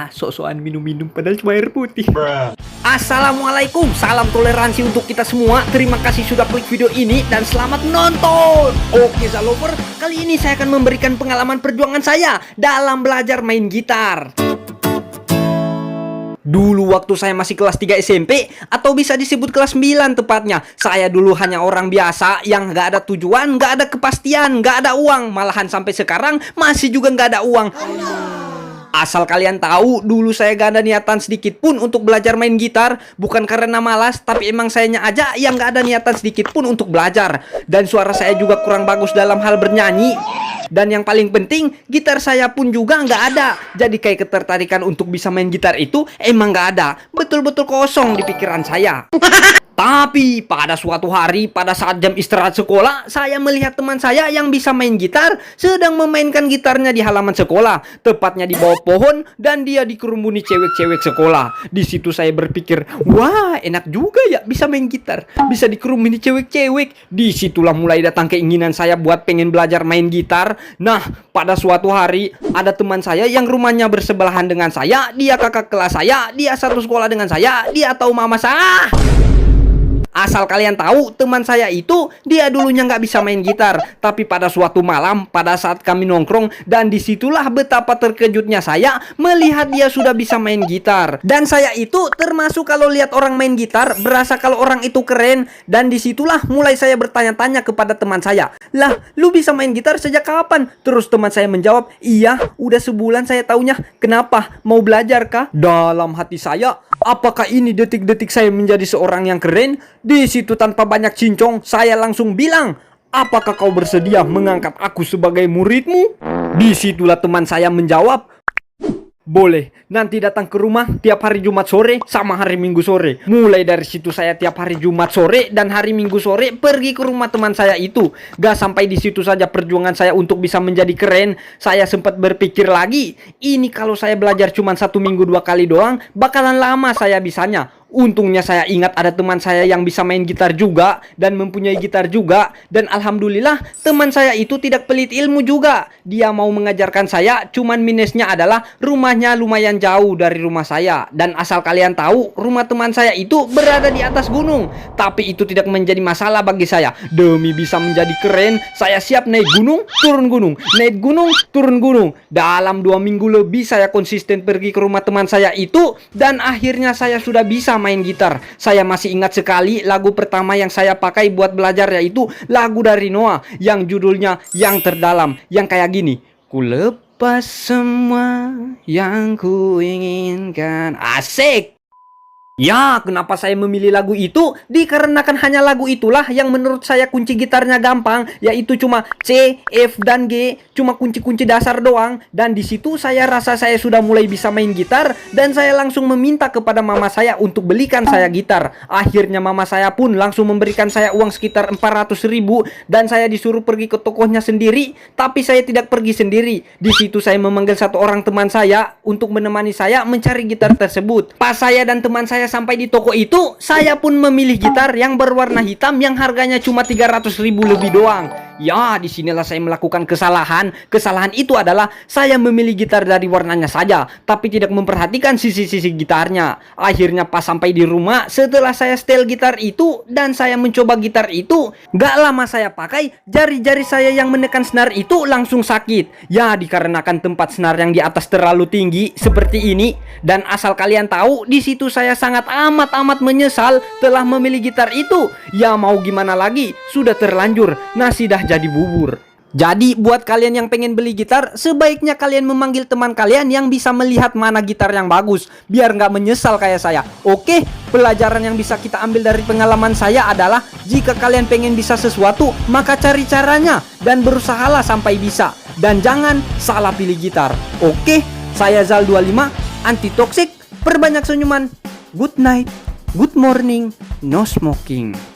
Alah, sok-sokan minum-minum padahal cuma air putih. Assalamualaikum, salam toleransi untuk kita semua. Terima kasih sudah klik video ini dan selamat menonton. Oke Zalover, kali ini saya akan memberikan pengalaman perjuangan saya dalam belajar main gitar. Dulu waktu saya masih kelas 3 SMP, atau bisa disebut kelas 9 tepatnya, saya dulu hanya orang biasa yang gak ada tujuan, gak ada kepastian, gak ada uang. Malahan sampai sekarang masih juga gak ada uang. Asal kalian tahu, dulu saya gak ada niatan sedikit pun untuk belajar main gitar. Bukan karena malas, tapi emang sayanya aja yang gak ada niatan sedikit pun untuk belajar. Dan suara saya juga kurang bagus dalam hal bernyanyi. Dan yang paling penting, gitar saya pun juga nggak ada. Jadi kayak ketertarikan untuk bisa main gitar itu emang nggak ada. Betul-betul kosong di pikiran saya. Tapi pada suatu hari, pada saat jam istirahat sekolah, saya melihat teman saya yang bisa main gitar sedang memainkan gitarnya di halaman sekolah, tepatnya di bawah pohon, dan dia dikerumuni cewek-cewek sekolah. Di situ saya berpikir, wah enak juga ya bisa main gitar, bisa dikerumuni cewek-cewek. Disitulah mulai datang keinginan saya buat pengen belajar main gitar. Nah, pada suatu hari ada teman saya yang rumahnya bersebelahan dengan saya, dia kakak kelas saya, dia satu sekolah dengan saya, dia tahu mama saya. Asal kalian tahu, teman saya itu dia dulunya nggak bisa main gitar. Tapi pada suatu malam, pada saat kami nongkrong, dan disitulah betapa terkejutnya saya melihat dia sudah bisa main gitar. Dan saya itu termasuk kalau lihat orang main gitar, berasa kalau orang itu keren. Dan disitulah mulai saya bertanya-tanya kepada teman saya, lah lu bisa main gitar sejak kapan? Terus teman saya menjawab, iya udah sebulan saya taunya. Kenapa? Mau belajar kah? Dalam hati saya, apakah ini detik-detik saya menjadi seorang yang keren? Di situ tanpa banyak cincong, saya langsung bilang, apakah kau bersedia mengangkat aku sebagai muridmu? Disitulah teman saya menjawab, boleh, nanti datang ke rumah tiap hari Jumat sore sama hari Minggu sore. Mulai dari situ saya tiap hari Jumat sore dan hari Minggu sore pergi ke rumah teman saya itu. Gak sampai di situ saja perjuangan saya untuk bisa menjadi keren. Saya sempat berpikir lagi, ini kalau saya belajar cuma 1 minggu 2 kali doang, bakalan lama saya bisanya. Untungnya saya ingat ada teman saya yang bisa main gitar juga dan mempunyai gitar juga. Dan alhamdulillah teman saya itu tidak pelit ilmu juga. Dia mau mengajarkan saya, cuman minusnya adalah rumahnya lumayan jauh dari rumah saya. Dan asal kalian tahu, rumah teman saya itu berada di atas gunung. Tapi itu tidak menjadi masalah bagi saya. Demi bisa menjadi keren, saya siap naik gunung, turun gunung, naik gunung, turun gunung. Dalam 2 minggu lebih saya konsisten pergi ke rumah teman saya itu. Dan akhirnya saya sudah bisa main gitar. Saya masih ingat sekali lagu pertama yang saya pakai buat belajar, yaitu lagu dari Noah yang judulnya Yang Terdalam, yang kayak gini. Ku lepas semua yang ku inginkan. Asik. Ya, kenapa saya memilih lagu itu? Dikarenakan hanya lagu itulah yang menurut saya kunci gitarnya gampang, yaitu cuma C, F, dan G, cuma kunci-kunci dasar doang. Dan di situ saya rasa saya sudah mulai bisa main gitar, dan saya langsung meminta kepada mama saya untuk belikan saya gitar. Akhirnya mama saya pun langsung memberikan saya uang sekitar 400.000, dan saya disuruh pergi ke tokonya sendiri. Tapi saya tidak pergi sendiri. Di situ saya memanggil satu orang teman saya untuk menemani saya mencari gitar tersebut. Pas saya dan teman saya sampai di toko itu, saya pun memilih gitar yang berwarna hitam yang harganya cuma 300.000 lebih doang. Ya, disinilah saya melakukan kesalahan. Kesalahan itu adalah saya memilih gitar dari warnanya saja, tapi tidak memperhatikan sisi-sisi gitarnya. Akhirnya pas sampai di rumah, setelah saya setel gitar itu dan saya mencoba gitar itu, gak lama saya pakai, jari-jari saya yang menekan senar itu langsung sakit. Ya, dikarenakan tempat senar yang di atas terlalu tinggi seperti ini. Dan asal kalian tahu, di situ saya sangat amat menyesal telah memilih gitar itu. Ya mau gimana lagi, sudah terlanjur, nasi dah jadi bubur. Jadi buat kalian yang pengen beli gitar, sebaiknya kalian memanggil teman kalian yang bisa melihat mana gitar yang bagus, biar nggak menyesal kayak saya. Oke, pelajaran yang bisa kita ambil dari pengalaman saya adalah, jika kalian pengen bisa sesuatu, maka cari caranya dan berusahalah sampai bisa. Dan jangan salah pilih gitar. Oke, saya Zal25, anti toxic, perbanyak senyuman. Good night, good morning, no smoking.